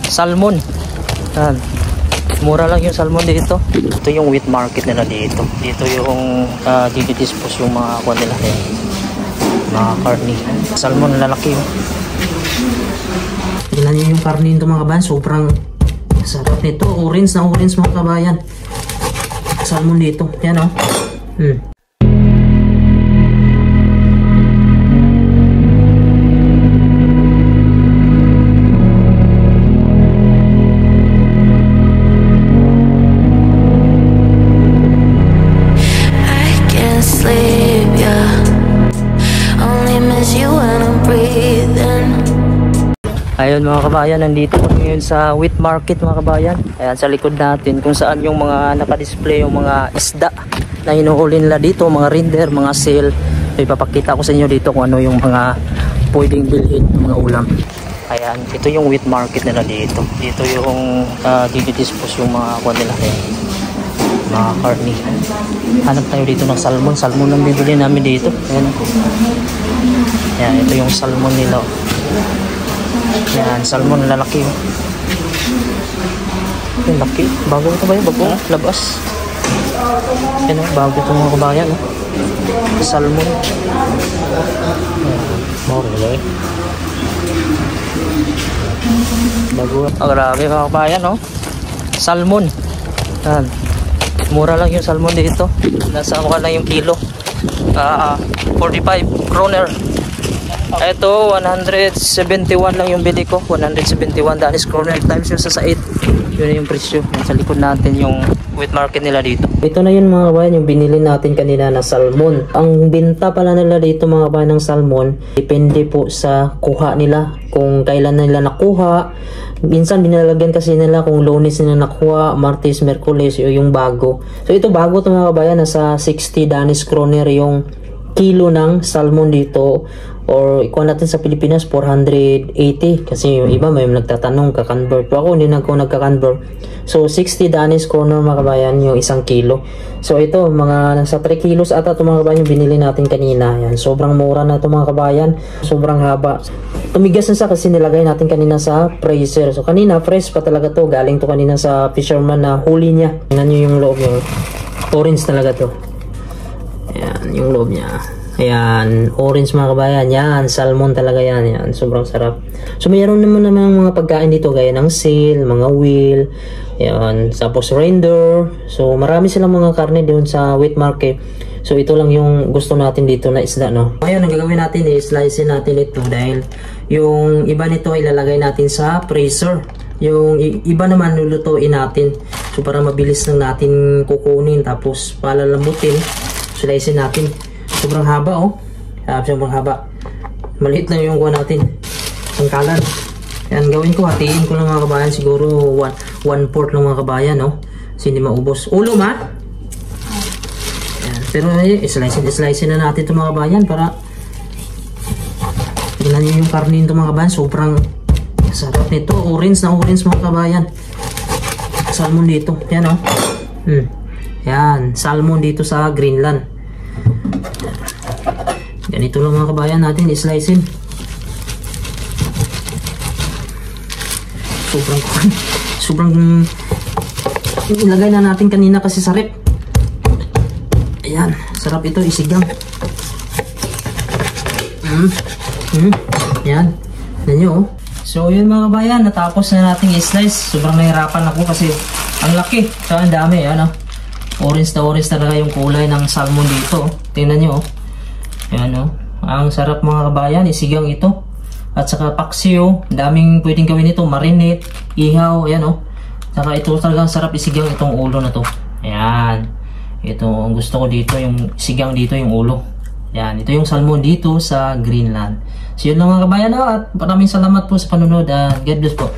salmon. Yan. Mura lang yung salmon dito. Ito yung wheat market nila dito. Dito yung didispose yung mga kuha nila. Mga karni. Salmon lalaki yun. Tingnan nyo yung karni nito mga kabayan. Sobrang sarap nito. Orange na orange mga kabayan. Salmon dito. Yan o. Ayun mga kabayan, nandito kami ngayon sa wheat market mga kabayan. Ayan sa likod natin kung saan yung mga nakadisplay yung mga isda na hinuhuli nila dito, mga render, mga seal. Ipapakita ko sa inyo dito kung ano yung mga pwedeng bilhin ng mga ulam. Ayan, ito yung wheat market nila dito. Dito yung didispose yung mga kuha nila, mga karni. Hanap tayo dito ng salmon. Salmon ang bibili namin dito. Ayan. Ayan, ito yung salmon nila. Yan, salmon lalaki. Yung laki. Bago ito ba yun? Bago? Labas. Yan, bago ito mga kabayan. Salmon. Bago nila eh. Bago. Grabe mga kabayan, no? Salmon. Yan. Mura lang yung salmon dito. Nasa mukha lang yung kilo. 45 kroner. Ito 171 lang yung bili ko. 171 Danish kroner times yung sa 8. Yun yung presyo. Sa likod natin yung wheat market nila dito. Ito na yun mga kabayan, yung binili natin kanina na salmon. Ang binta pala nila dito mga kabayan ng salmon, depende po sa kuha nila. Kung kailan nila nakuha. Minsan binalagyan kasi nila kung Lunes nila nakuha, Martes, Merkules, yung bago. So ito bago ito mga kabayan, nasa 60 Danish kroner yung kilo ng salmon dito. Or ikuha natin sa Pilipinas 480 kasi yung iba may nagtatanong ka-convert po ako, hindi na ako nagka-convert. So 60 Danish kroner mga kabayan yung isang kilo. So ito mga nasa 3 kilos ata ito mga kabayan yung binili natin kanina. Yan, sobrang mura na ito mga kabayan, sobrang haba. Tumigas na siya kasi nilagay natin kanina sa freezer. So kanina fresh pa talaga to, galing to kanina sa fisherman na huli niya. Tingnan nyo yung loob niya, orange talaga to. Yan yung loob niya. Ayan, orange mga kabayan. Yan, salmon talaga yan. Yan, sobrang sarap. So, mayroon naman mga pagkain dito gaya ng seal, mga wheel, yan, tapos render. So, marami silang mga karne doon sa wheat market. So, ito lang yung gusto natin dito na isda, no? Ngayon, ang gagawin natin is slice natin ito dahil yung iba nito ay ilalagay natin sa freezer. Yung iba naman lulutuin natin. So, para mabilis lang natin kukunin tapos palalambutin, slice natin. Sobrang haba oh. Sobrang haba. Maliit lang yung kuha natin. Ang kalan. Yan, gawin ko. Hatiin ko lang mga kabayan. Siguro 1/4 lang mga kabayan no. Kasi hindi maubos. Ulo ma? Yan. Pero slice na natin ito mga kabayan para tingnan nyo yung karne nito mga kabayan. Sobrang sarap nito. Orange na orange mga kabayan. Salmon dito. Yan oh. Yan. Salmon dito sa Greenland. Ganito lang mga kabayan natin i-slicein. Sobrang ilagay na natin kanina kasi sa rep. Ayan, sarap ito isigang. Ayan, nanyo oh. So yun mga kabayan, natapos na natin i-slice. Sobrang nahirapan ako kasi ang laki, saka ang dami. Ayan oh. Orange na orange talaga yung kulay ng salmon dito. Tingnan nyo oh. Ayan o. Ang sarap mga kabayan. Isigang ito. At saka paksiw. Daming pwedeng gawin ito. Marinate. Ihaw. Ayan o. Saka ito talagang sarap isigang itong ulo na to. Ayan. Ito ang gusto ko dito. Yung isigang dito yung ulo. Ayan. Ito yung salmon dito sa Greenland. So yun lang mga kabayan o. At maraming salamat po sa panunod. God bless po.